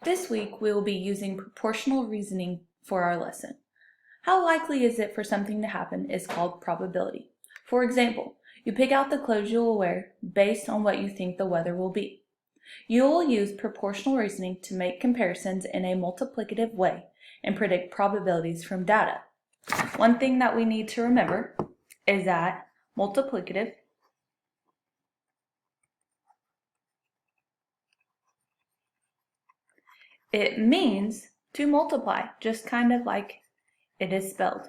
This week we will be using proportional reasoning for our lesson. How likely is it for something to happen is called probability. For example, you pick out the clothes you will wear based on what you think the weather will be. You will use proportional reasoning to make comparisons in a multiplicative way and predict probabilities from data. One thing that we need to remember is that multiplicative it means to multiply, just kind of like it is spelled.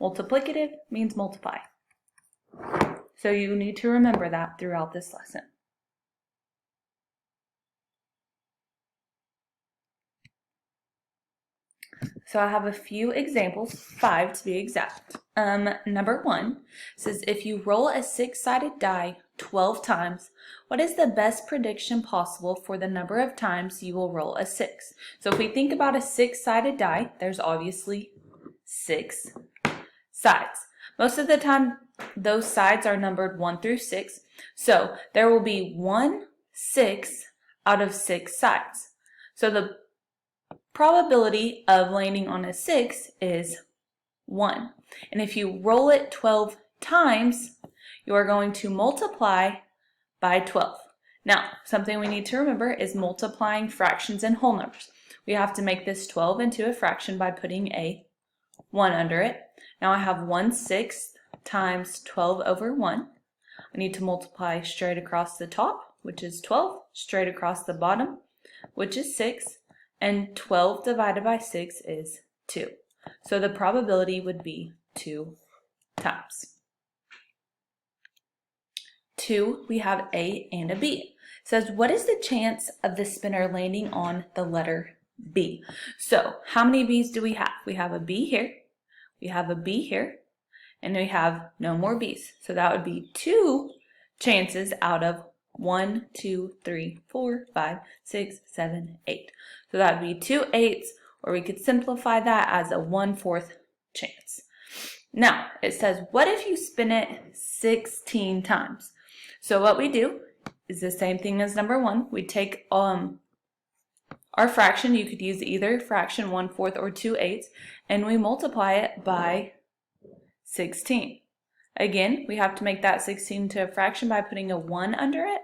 Multiplicative means multiply. So you need to remember that throughout this lesson. So I have a few examples, 5 to be exact. Number 1 says if you roll a 6-sided die 12 times, what is the best prediction possible for the number of times you will roll a 6? So if we think about a 6-sided die, there's obviously 6 sides. Most of the time, those sides are numbered 1 through 6. So there will be 1 6 out of 6 sides. So the probability of landing on a 6 is 1. And if you roll it 12 times, you are going to multiply by 12. Now, something we need to remember is multiplying fractions and whole numbers. We have to make this 12 into a fraction by putting a 1 under it. Now I have 1/6 times 12 over 1. I need to multiply straight across the top, which is 12, straight across the bottom, which is 6, and 12 divided by 6 is 2. So the probability would be 2 times. 2, we have A and a B. It says, what is the chance of the spinner landing on the letter B? So how many B's do we have? We have a B here, we have a B here, and we have no more B's. So that would be 2 chances out of 1, 2, 3, 4, 5, 6, 7, 8. So that would be 2 8s, or we could simplify that as a 1/4 chance. Now, it says, what if you spin it 16 times? So what we do is the same thing as number 1. We take our fraction, you could use either fraction 1/4 or 2 8s, and we multiply it by 16. Again, we have to make that 16 to a fraction by putting a 1 under it.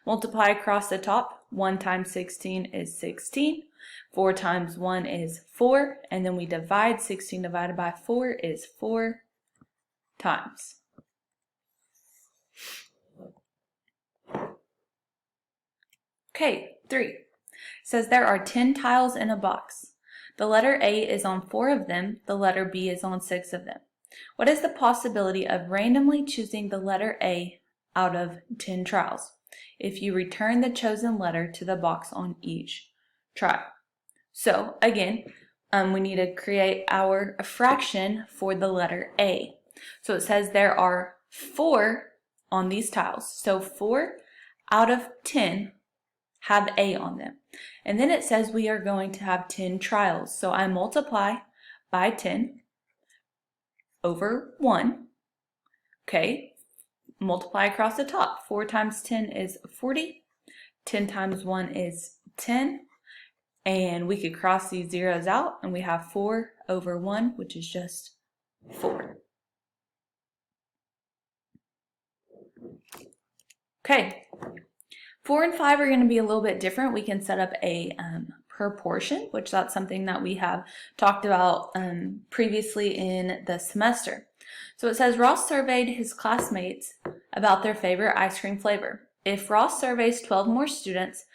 Multiply across the top. 1 times 16 is 16. 4 times 1 is 4. And then we divide. 16 divided by 4 is 4 times. Okay, 3. It says there are 10 tiles in a box. The letter A is on 4 of them. The letter B is on 6 of them. What is the possibility of randomly choosing the letter A out of 10 trials if you return the chosen letter to the box on each trial? So again, we need to create our fraction for the letter A. So it says there are 4 on these tiles. So 4 out of 10 have A on them. And then it says we are going to have 10 trials. So I multiply by 10 over 1. Okay, multiply across the top. 4 times 10 is 40. 10 times 1 is 10. And we could cross these zeros out, and we have 4 over 1, which is just 4. Okay, 4 and 5 are going to be a little bit different. We can set up a proportion, which that's something that we have talked about previously in the semester. So it says Ross surveyed his classmates about their favorite ice cream flavor. If Ross surveys 12 more students,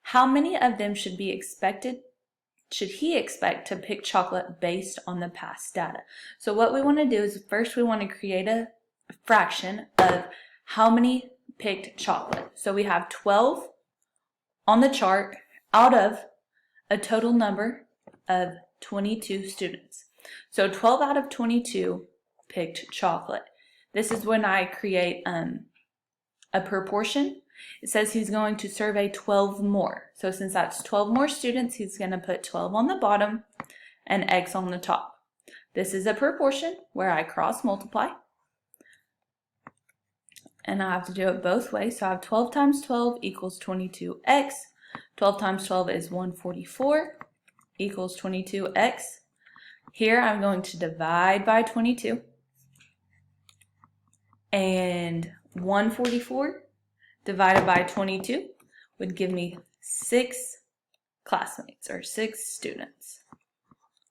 how many of them should he expect to pick chocolate based on the past data? So what we want to do is first we want to create a fraction of how many picked chocolate. So we have 12 on the chart out of a total number of 22 students. So 12 out of 22 picked chocolate. This is when I create a proportion. It says he's going to survey 12 more. So since that's 12 more students, he's going to put 12 on the bottom and X on the top. This is a proportion where I cross multiply. And I have to do it both ways. So I have 12 times 12 equals 22x. 12 times 12 is 144 equals 22x. Here I'm going to divide by 22. And 144 divided by 22 would give me 6 classmates, or 6 students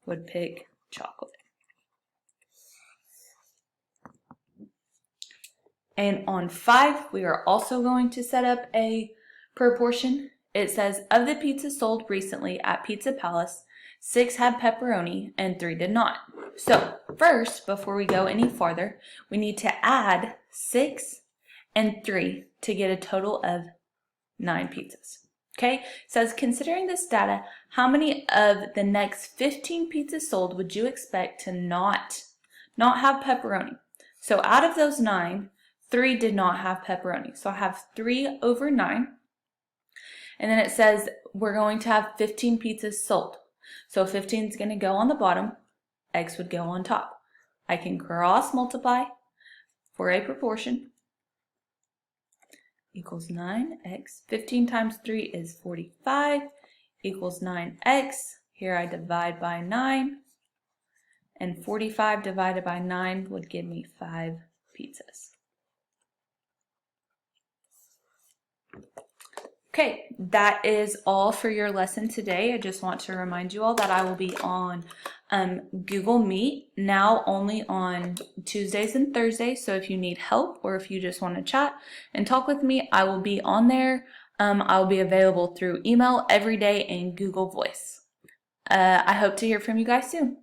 would pick chocolate. And on 5, we are also going to set up a proportion. It says, of the pizzas sold recently at Pizza Palace, 6 had pepperoni and 3 did not. So first, before we go any farther, we need to add 6 and 3 to get a total of 9 pizzas. Okay, it says, considering this data, how many of the next 15 pizzas sold would you expect to not have pepperoni? So out of those 9, 3 did not have pepperoni. So I have 3 over 9. And then it says we're going to have 15 pizzas sold. So 15 is going to go on the bottom. X would go on top. I can cross multiply for a proportion. Equals 9x. 15 times 3 is 45 equals 9x. Here I divide by 9. And 45 divided by 9 would give me 5 pizzas. Okay, that is all for your lesson today. I just want to remind you all that I will be on Google Meet now only on Tuesdays and Thursdays. So if you need help or if you just want to chat and talk with me, I will be on there. I'll be available through email every day and Google Voice. I hope to hear from you guys soon.